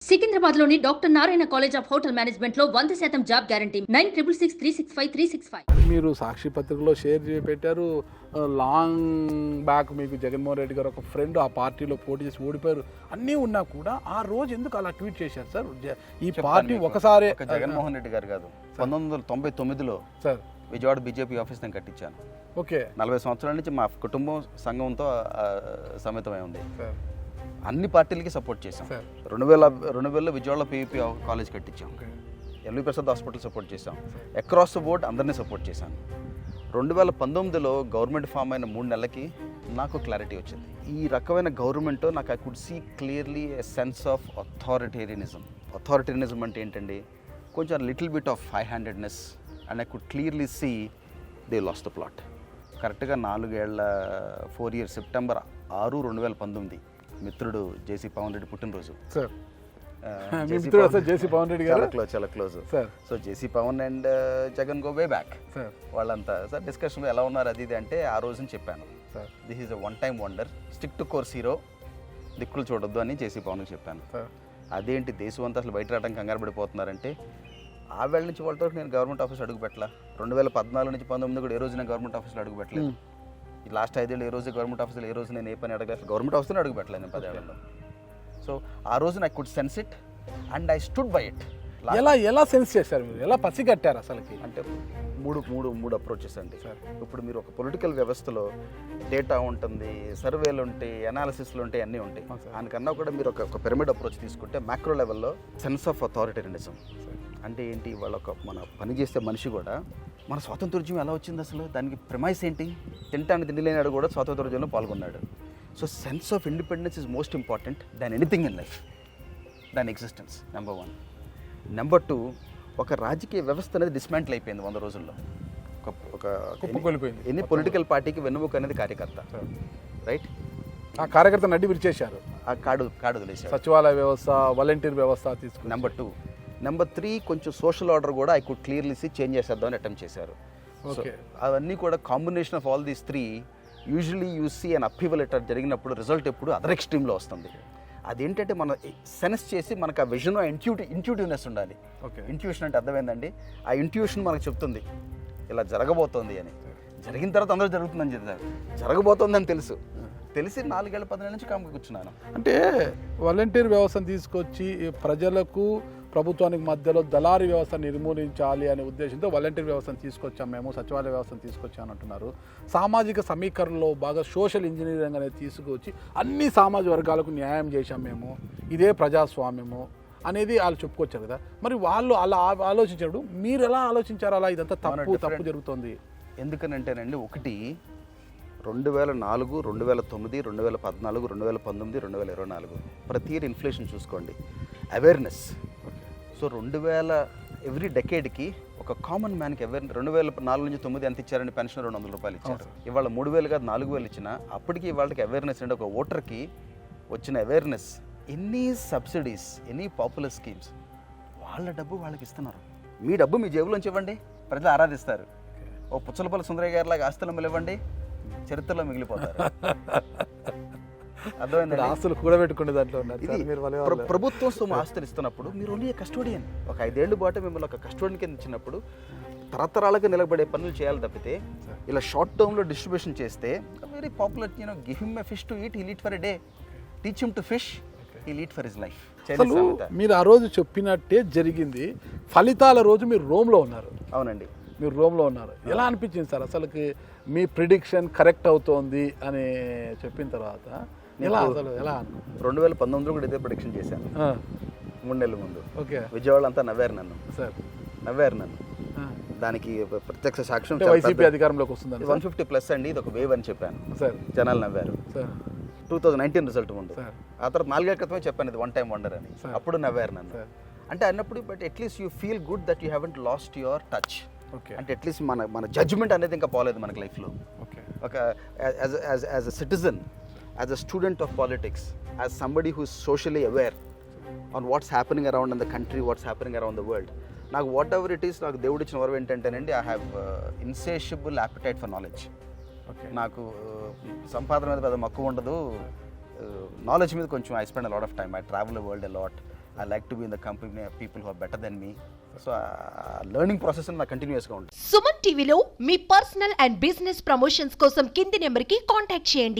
సికింద్రాబాద్లోని doctor Narayana college of hotel మేనేజ్మెంట్లో 100% job guarantee 966365 మీరు సాక్షి పత్రికలో షేర్ చేసి పెట్టారు. లాంగ్ బ్యాక్ మీకు జగన్మోహన్ రెడ్డి గారు ఒక ఫ్రెండ్ ఆ పార్టీలో పోటీ చేసి ఓడిపోయారు అన్నీ ఉన్నా కూడా ఆ రోజు ఎందుకు అలా ట్వీట్ చేశారు సార్? ఈ పార్టీ ఒకసారి జగన్మోహన్ రెడ్డి గారు కాదు, 1999లో సార్ విజయవాడ బీజేపీ ఆఫీస్ నేను కట్టించాను. ఓకే, 40 సంవత్సరాల నుంచి మా కుటుంబం సంఘంతో సమితమై ఉంది. సార్ అన్ని పార్టీలకి సపోర్ట్ చేశాం. సార్ 2000లో విజయవాడలో పీవీపీ కాలేజ్ కట్టించాం. Okay, LV Prasad hospital support చేశాం. అక్రాస్ ద బోర్డ్ అందరినీ సపోర్ట్ చేశాను. 2019లో గవర్నమెంట్ ఫామ్ అయిన 3 నెలలకి నాకు క్లారిటీ వచ్చింది. ఈ రకమైన గవర్నమెంట్ నాకు I could see clearly a sense of authoritarianism. Authoritarianism అంటే ఏంటండి, కొంచెం little bit of high handedness and I could clearly see they lost the plot. కరెక్ట్గా 4 ఇయర్స్ సెప్టెంబర్ 6, 2019 మిత్రుడు జేసీ పవన్ రెడ్డి పుట్టినరోజు. సార్ మీ మిత్రుడు సార్ జేసీ పవన్ రెడ్డి గారు చాలా close sir. So JC Pawan and Jagan go way back. Sir వాళ్ళంతా సార్ డిస్కషన్లో ఎలా ఉన్నారు అది ఇది అంటే ఆ రోజుని చెప్పాను. Sir this is a one time wonder, stick to course hero, దిక్కులు చూడొద్దు అని జేసీ పవన్కి చెప్పాను. సార్ అదేంటి దేశం అంతా అసలు బయట రావడానికి కంగారు పడిపోతున్నారంటే ఆ వేళ నుంచి వాళ్ళతో నేను గవర్నమెంట్ ఆఫీస్ అడుగు పెట్టలా. 2014 నుంచి 19 కూడా ఏ రోజు నేను గవర్నమెంట్ ఆఫీస్లో అడుగు పెట్టలేదు. ఈ లాస్ట్ 5 ఏళ్ళు ఏ రోజు గవర్నమెంట్ ఆఫీస్లో ఏ రోజు నేను ఏ పని అడగలేదు. గవర్నమెంట్ ఆఫీస్లో అడుగు పెట్టలేదు నేను 10 ఏళ్లలో. సో ఆ రోజు I could sense it and I stood by it. ఎలా సెన్స్ చేశారు మీరు? ఎలా పసిగట్టారు అసలుకి? అంటే మూడు అప్రోచెస్ అండి. సార్ ఇప్పుడు మీరు ఒక పొలిటికల్ వ్యవస్థలో డేటా ఉంటుంది, సర్వేలు ఉంటాయి, అనాలిసిస్లు ఉంటాయి, అన్నీ ఉంటాయి. సార్. దానికన్నా కూడా మీరు ఒక పిరమిడ్ అప్రోచ్ తీసుకుంటే మ్యాక్రో లెవెల్లో సెన్స్ ఆఫ్ అథారిటేరియనిజం అంటే ఏంటి, వాళ్ళ మన పని చేసే మనిషి కూడా మన స్వాతంత్రోద్యమం ఎలా వచ్చింది అసలు, దానికి ప్రిమైస్ ఏంటి, తింటానికి తిండి లేనాడు కూడా స్వాతంత్రోద్యమంలో పాల్గొన్నాడు. So sense of independence is most important than anything in life, దాని ఎగ్జిస్టెన్స్ నెంబర్ 1. నెంబర్ 2, ఒక రాజకీయ వ్యవస్థ అనేది డిస్మాంటిల్ అయిపోయింది 100 రోజుల్లో. కుప్పకొలిపోయింది. ఎన్ని పొలిటికల్ పార్టీకి వెన్నుముక అనేది కార్యకర్త, రైట్? ఆ కార్యకర్త నడ్డి విరిచేశారు. ఆ కాడు వదిలేశారు. సచివాలయ వ్యవస్థ, వాలంటీర్ వ్యవస్థ తీసుకుని. నెంబర్ 2. నెంబర్ 3, కొంచెం సోషల్ ఆర్డర్ కూడా I could clearly see change చేసేద్దామని అటెంప్ట్ చేశారు. సో ఓకే, అవన్నీ కూడా combination of all these 3 usually you see and upheaval ఎటర్ జరిగినప్పుడు రిజల్ట్ ఎప్పుడు అదర్ ఎక్స్ట్రీమ్లో వస్తుంది. అదేంటంటే మన సెన్స్ చేసి మనకు ఆ విజన్, ఇంట్యూటివ్నెస్ ఉండాలి. ఓకే, ఇంట్యూషన్ అంటే అర్థమైందండి. ఆ ఇంట్యూషన్ మనకు చెప్తుంది ఇలా జరగబోతోంది అని. జరిగిన తర్వాత అందరూ జరుగుతుందని చెప్తారు, జరగబోతోందని తెలిసి 4 ఏళ్ళ 10 ఏళ్ళ నుంచి కామ్గా కూర్చున్నాను. అంటే వాలంటీర్ వ్యవస్థను తీసుకొచ్చి ప్రజలకు ప్రభుత్వానికి మధ్యలో దళారీ వ్యవస్థ నిర్మూలించాలి అనే ఉద్దేశంతో వాలంటీర్ వ్యవస్థను తీసుకొచ్చాం మేము, సచివాలయ వ్యవస్థను తీసుకొచ్చామని అంటున్నారు. సామాజిక సమీకరణలో బాగా సోషల్ ఇంజనీరింగ్ అనేది తీసుకొచ్చి అన్ని సామాజిక వర్గాలకు న్యాయం చేశాం మేము, ఇదే ప్రజాస్వామ్యము అనేది వాళ్ళు చెప్పుకొచ్చారు కదా. మరి వాళ్ళు అలా ఆలోచించినప్పుడు మీరు ఎలా ఆలోచించారు? అలా ఇదంతా తప్పు జరుగుతుంది ఎందుకనంటేనండి, 1 2004, 2009, 2014, 2019, 2024 ప్రతి ఇయర్ ఇన్ఫ్లేషన్ చూసుకోండి, అవేర్నెస్. సో 2000 ఎవ్రీ డెకేడ్కి ఒక కామన్ మ్యాన్కి 2004 నుంచి 9 ఎంత ఇచ్చారని పెన్షన్ 200 రూపాయలు ఇచ్చారు. ఇవాళ 3000 కాదు 4000 ఇచ్చినా అప్పటికి వాళ్ళకి అవేర్నెస్ అంటే ఒక ఓటర్కి వచ్చిన అవేర్నెస్, ఎన్ని సబ్సిడీస్, ఎన్ని పాపులర్ స్కీమ్స్, వాళ్ళ డబ్బు వాళ్ళకి ఇస్తున్నారు. మీ డబ్బు మీ జేబులోంచి ఇవ్వండి, ప్రజలు ఆరాధిస్తారు. ఓ పుచ్చలపల్లి సుందరయ్య గారిలాగా ఆస్తులు ఇవ్వండి, చరిత్రలో మిగిలిపోతారు. అర్థమైంది? ఆస్తులు కూడబెట్టుకునే దాంట్లో ఉన్నారు. ఇది ప్రభుత్వం సొమ్ము ఆస్తులు ఇస్తున్నప్పుడు మీరు ఓన్లీ కస్టోడియన్. ఒక 5 ఏళ్ళు పాటు మిమ్మల్ని ఒక కస్టోడియన్ కింద ఇచ్చినప్పుడు తరతరాలుగా నిలబడే పనులు చేయాలి తప్పితే ఇలా షార్ట్ టర్మ్లో డిస్ట్రిబ్యూషన్ చేస్తే very popular. Give him a fish to eat, he'll eat for a day. Teach him to fish, he'll eat for his life. అసలు మీరు ఆ రోజు చెప్పినట్టే జరిగింది. ఫలితాల రోజు మీరు రోమ్లో ఉన్నారు. అవునండి, మీరు రోమ్లో ఉన్నారు. ఎలా అనిపించింది సార్ అసలుకి మీ ప్రిడిక్షన్ కరెక్ట్ అవుతోంది అని చెప్పిన తర్వాత? ఎలా 2019 కూడా ఇదే ప్రొడిక్షన్ చేశాను 3 నెలల ముందు. ఓకే, విజయవాడ అంతా నవ్వారు నన్ను. దానికి ప్రత్యక్ష సాక్ష్యం వైసీపీ అధికారంలోకి వస్తుంది 150+ అండి, ఇది ఒక వేవ్ అని చెప్పాను. సార్ జనాలు నవ్వారు. 2019 రిజల్ట్ ముందు. సార్ ఆ తర్వాత 4 ఏళ్ల క్రితమే చెప్పాను ఇది 1 టైమ్ వండర్ అని. అప్పుడు నవ్వారు నన్ను. అంటే అన్నప్పుడు but at least you feel good that you haven't lost your touch. Okay, అంటే అట్లీస్ట్ మన జడ్జ్మెంట్ అనేది ఇంకా పోలేదు మనకి లైఫ్లో. ఓకే, ఒక as a citizen, as a student of politics, as somebody who is socially aware on what's happening around in the country, what's happening around the world. నాకు whatever it is, నాకు దేవుడు ఇచ్చిన వరం ఏంటంటేనండి, I have insatiable appetite for knowledge. Okay, నాకు సంపాదన మీద పెద్ద మక్కువ ఉండదు, నాలెడ్జ్ మీద కొంచెం. I spend a lot of time, I travel the world a lot. I like to be in the company people who are better than me. So learning process నాకు కంటిన్యూస్గా ఉంటుంది. సుమన్ టీవీలో మీ పర్సనల్ అండ్ బిజినెస్ ప్రమోషన్స్ కోసం కింది నెంబర్కి contact చేయండి.